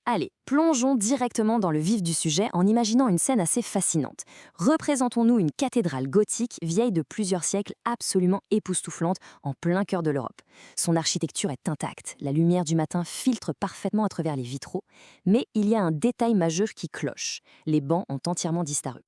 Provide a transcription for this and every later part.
Allez, plongeons directement dans le vif du sujet en imaginant une scène assez fascinante. Représentons-nous une cathédrale gothique vieille de plusieurs siècles absolument époustouflante en plein cœur de l'Europe. Son architecture est intacte, la lumière du matin filtre parfaitement à travers les vitraux, mais il y a un détail majeur qui cloche. Les bancs ont entièrement disparu.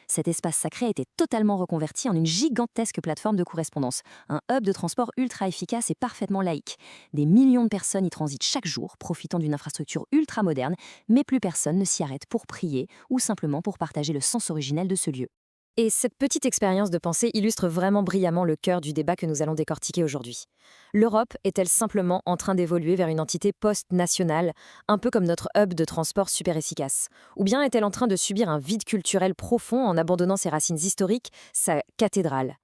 Cet espace sacré a été totalement reconverti en une gigantesque plateforme de correspondance, un hub de transport ultra efficace et parfaitement laïque. Des millions de personnes y transitent chaque jour, profitant d'une infrastructure ultra moderne, mais plus personne ne s'y arrête pour prier ou simplement pour partager le sens originel de ce lieu. Et cette petite expérience de pensée illustre vraiment brillamment le cœur du débat que nous allons décortiquer aujourd'hui. L'Europe est-elle simplement en train d'évoluer vers une entité post-nationale, un peu comme notre hub de transport super efficace? Ou bien est-elle en train de subir un vide culturel profond en abandonnant ses racines historiques, sa cathédrale?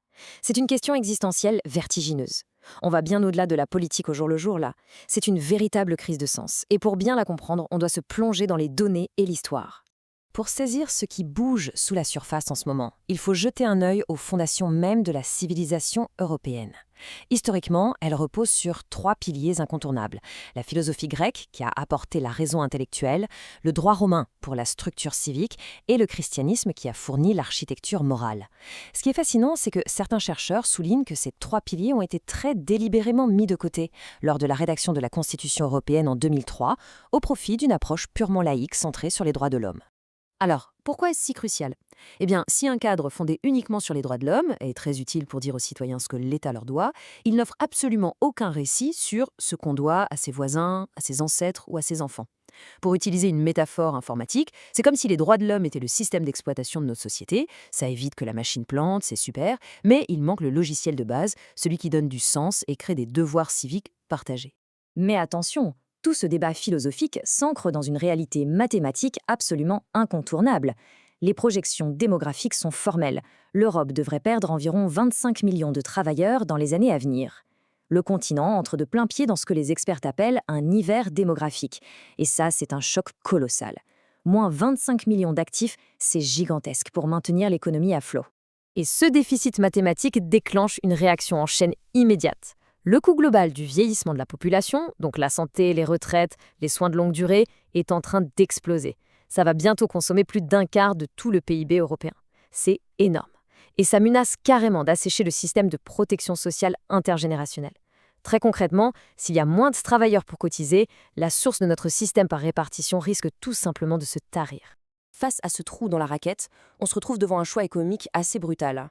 C'est une question existentielle vertigineuse. On va bien au-delà de la politique au jour le jour là. C'est une véritable crise de sens. Et pour bien la comprendre, on doit se plonger dans les données et l'histoire. Pour saisir ce qui bouge sous la surface en ce moment, il faut jeter un œil aux fondations même de la civilisation européenne. Historiquement, elle repose sur trois piliers incontournables. La philosophie grecque, qui a apporté la raison intellectuelle, le droit romain pour la structure civique et le christianisme qui a fourni l'architecture morale. Ce qui est fascinant, c'est que certains chercheurs soulignent que ces trois piliers ont été très délibérément mis de côté lors de la rédaction de la Constitution européenne en 2003, au profit d'une approche purement laïque centrée sur les droits de l'homme. Alors, pourquoi est-ce si crucial? Eh bien, si un cadre fondé uniquement sur les droits de l'homme est très utile pour dire aux citoyens ce que l'État leur doit, il n'offre absolument aucun récit sur ce qu'on doit à ses voisins, à ses ancêtres ou à ses enfants. Pour utiliser une métaphore informatique, c'est comme si les droits de l'homme étaient le système d'exploitation de notre société, ça évite que la machine plante, c'est super, mais il manque le logiciel de base, celui qui donne du sens et crée des devoirs civiques partagés. Mais attention, tout ce débat philosophique s'ancre dans une réalité mathématique absolument incontournable. Les projections démographiques sont formelles. L'Europe devrait perdre environ 25 millions de travailleurs dans les années à venir. Le continent entre de plein pied dans ce que les experts appellent un hiver démographique. Et ça, c'est un choc colossal. Moins 25 millions d'actifs, c'est gigantesque pour maintenir l'économie à flot. Et ce déficit mathématique déclenche une réaction en chaîne immédiate. Le coût global du vieillissement de la population, donc la santé, les retraites, les soins de longue durée, est en train d'exploser. Ça va bientôt consommer plus d'un quart de tout le PIB européen. C'est énorme. Et ça menace carrément d'assécher le système de protection sociale intergénérationnelle. Très concrètement, s'il y a moins de travailleurs pour cotiser, la source de notre système par répartition risque tout simplement de se tarir. Face à ce trou dans la raquette, on se retrouve devant un choix économique assez brutal.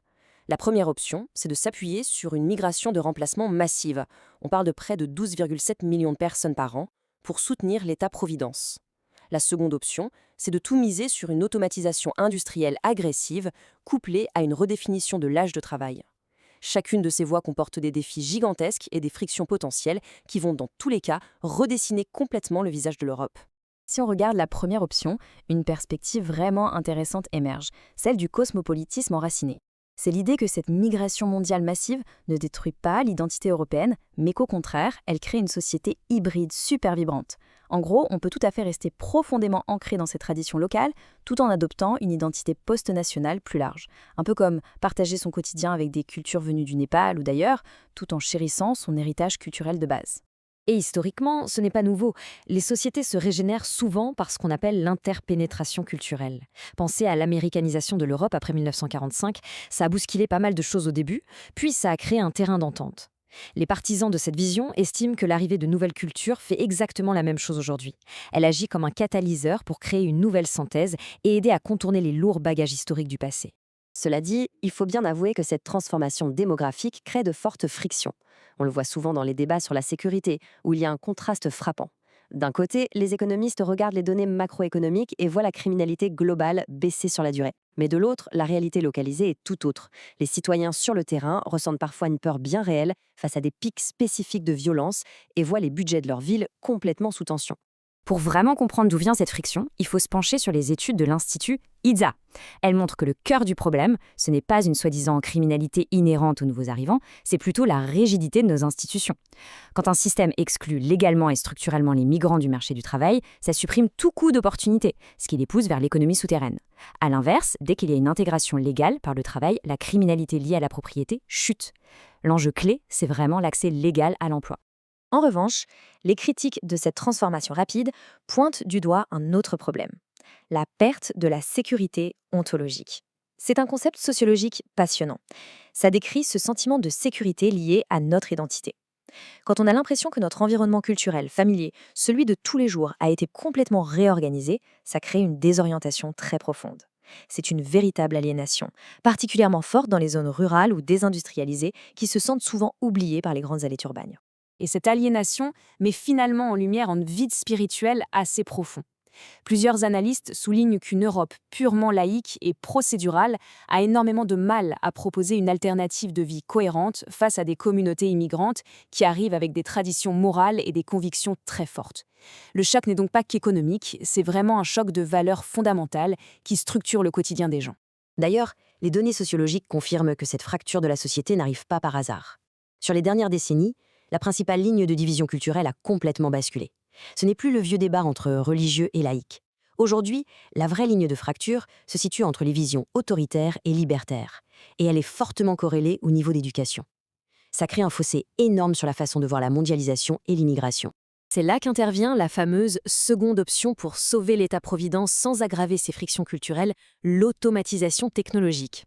La première option, c'est de s'appuyer sur une migration de remplacement massive. On parle de près de 12,7 millions de personnes par an pour soutenir l'État-providence. La seconde option, c'est de tout miser sur une automatisation industrielle agressive couplée à une redéfinition de l'âge de travail. Chacune de ces voies comporte des défis gigantesques et des frictions potentielles qui vont dans tous les cas redessiner complètement le visage de l'Europe. Si on regarde la première option, une perspective vraiment intéressante émerge, celle du cosmopolitisme enraciné. C'est l'idée que cette migration mondiale massive ne détruit pas l'identité européenne, mais qu'au contraire, elle crée une société hybride super vibrante. En gros, on peut tout à fait rester profondément ancré dans ses traditions locales, tout en adoptant une identité post-nationale plus large. Un peu comme partager son quotidien avec des cultures venues du Népal ou d'ailleurs, tout en chérissant son héritage culturel de base. Et historiquement, ce n'est pas nouveau. Les sociétés se régénèrent souvent par ce qu'on appelle l'interpénétration culturelle. Pensez à l'américanisation de l'Europe après 1945, ça a bousculé pas mal de choses au début, puis ça a créé un terrain d'entente. Les partisans de cette vision estiment que l'arrivée de nouvelles cultures fait exactement la même chose aujourd'hui. Elle agit comme un catalyseur pour créer une nouvelle synthèse et aider à contourner les lourds bagages historiques du passé. Cela dit, il faut bien avouer que cette transformation démographique crée de fortes frictions. On le voit souvent dans les débats sur la sécurité, où il y a un contraste frappant. D'un côté, les économistes regardent les données macroéconomiques et voient la criminalité globale baisser sur la durée. Mais de l'autre, la réalité localisée est tout autre. Les citoyens sur le terrain ressentent parfois une peur bien réelle face à des pics spécifiques de violence et voient les budgets de leur ville complètement sous tension. Pour vraiment comprendre d'où vient cette friction, il faut se pencher sur les études de l'Institut IDSA. Elles montrent que le cœur du problème, ce n'est pas une soi-disant criminalité inhérente aux nouveaux arrivants, c'est plutôt la rigidité de nos institutions. Quand un système exclut légalement et structurellement les migrants du marché du travail, ça supprime tout coût d'opportunité, ce qui les pousse vers l'économie souterraine. A l'inverse, dès qu'il y a une intégration légale par le travail, la criminalité liée à la propriété chute. L'enjeu clé, c'est vraiment l'accès légal à l'emploi. En revanche, les critiques de cette transformation rapide pointent du doigt un autre problème, la perte de la sécurité ontologique. C'est un concept sociologique passionnant. Ça décrit ce sentiment de sécurité lié à notre identité. Quand on a l'impression que notre environnement culturel, familier, celui de tous les jours, a été complètement réorganisé, ça crée une désorientation très profonde. C'est une véritable aliénation, particulièrement forte dans les zones rurales ou désindustrialisées qui se sentent souvent oubliées par les grandes allées urbaines. Et cette aliénation met finalement en lumière un vide spirituel assez profond. Plusieurs analystes soulignent qu'une Europe purement laïque et procédurale a énormément de mal à proposer une alternative de vie cohérente face à des communautés immigrantes qui arrivent avec des traditions morales et des convictions très fortes. Le choc n'est donc pas qu'économique, c'est vraiment un choc de valeurs fondamentales qui structure le quotidien des gens. D'ailleurs, les données sociologiques confirment que cette fracture de la société n'arrive pas par hasard. Sur les dernières décennies, la principale ligne de division culturelle a complètement basculé. Ce n'est plus le vieux débat entre religieux et laïcs. Aujourd'hui, la vraie ligne de fracture se situe entre les visions autoritaires et libertaires, et elle est fortement corrélée au niveau d'éducation. Ça crée un fossé énorme sur la façon de voir la mondialisation et l'immigration. C'est là qu'intervient la fameuse seconde option pour sauver l'État-providence sans aggraver ses frictions culturelles, l'automatisation technologique.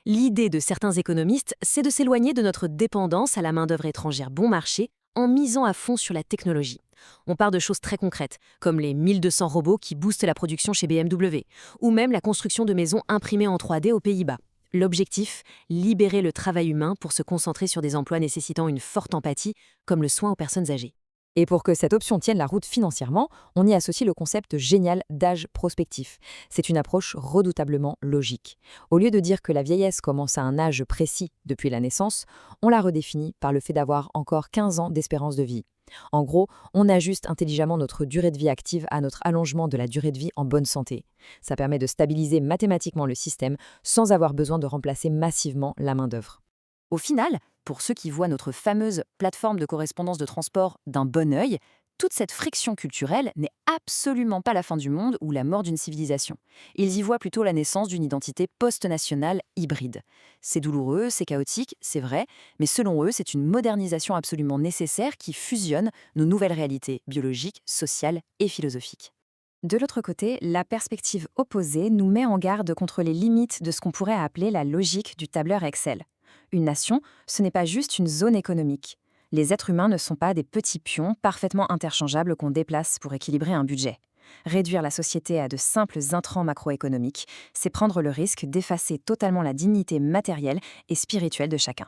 L'idée de certains économistes, c'est de s'éloigner de notre dépendance à la main-d'œuvre étrangère bon marché en misant à fond sur la technologie. On part de choses très concrètes, comme les 1200 robots qui boostent la production chez BMW, ou même la construction de maisons imprimées en 3D aux Pays-Bas. L'objectif, libérer le travail humain pour se concentrer sur des emplois nécessitant une forte empathie, comme le soin aux personnes âgées. Et pour que cette option tienne la route financièrement, on y associe le concept génial d'âge prospectif. C'est une approche redoutablement logique. Au lieu de dire que la vieillesse commence à un âge précis depuis la naissance, on la redéfinit par le fait d'avoir encore 15 ans d'espérance de vie. En gros, on ajuste intelligemment notre durée de vie active à notre allongement de la durée de vie en bonne santé. Ça permet de stabiliser mathématiquement le système sans avoir besoin de remplacer massivement la main-d'œuvre. Au final, pour ceux qui voient notre fameuse plateforme de correspondance de transport d'un bon œil, toute cette friction culturelle n'est absolument pas la fin du monde ou la mort d'une civilisation. Ils y voient plutôt la naissance d'une identité post-nationale hybride. C'est douloureux, c'est chaotique, c'est vrai, mais selon eux, c'est une modernisation absolument nécessaire qui fusionne nos nouvelles réalités biologiques, sociales et philosophiques. De l'autre côté, la perspective opposée nous met en garde contre les limites de ce qu'on pourrait appeler la logique du tableur Excel. Une nation, ce n'est pas juste une zone économique. Les êtres humains ne sont pas des petits pions parfaitement interchangeables qu'on déplace pour équilibrer un budget. Réduire la société à de simples intrants macroéconomiques, c'est prendre le risque d'effacer totalement la dignité matérielle et spirituelle de chacun.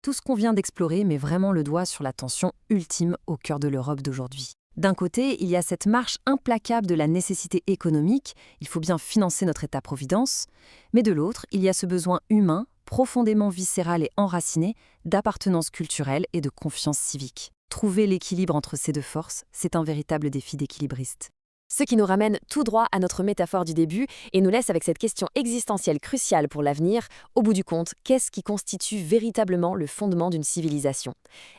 Tout ce qu'on vient d'explorer met vraiment le doigt sur la tension ultime au cœur de l'Europe d'aujourd'hui. D'un côté, il y a cette marche implacable de la nécessité économique, il faut bien financer notre État-providence, mais de l'autre, il y a ce besoin humain, profondément viscéral et enraciné, d'appartenance culturelle et de confiance civique. Trouver l'équilibre entre ces deux forces, c'est un véritable défi d'équilibriste. Ce qui nous ramène tout droit à notre métaphore du début et nous laisse avec cette question existentielle cruciale pour l'avenir. Au bout du compte, qu'est-ce qui constitue véritablement le fondement d'une civilisation?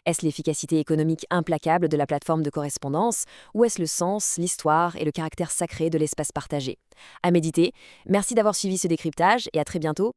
Est-ce l'efficacité économique implacable de la plateforme de correspondance ou est-ce le sens, l'histoire et le caractère sacré de l'espace partagé? À méditer. Merci d'avoir suivi ce décryptage et à très bientôt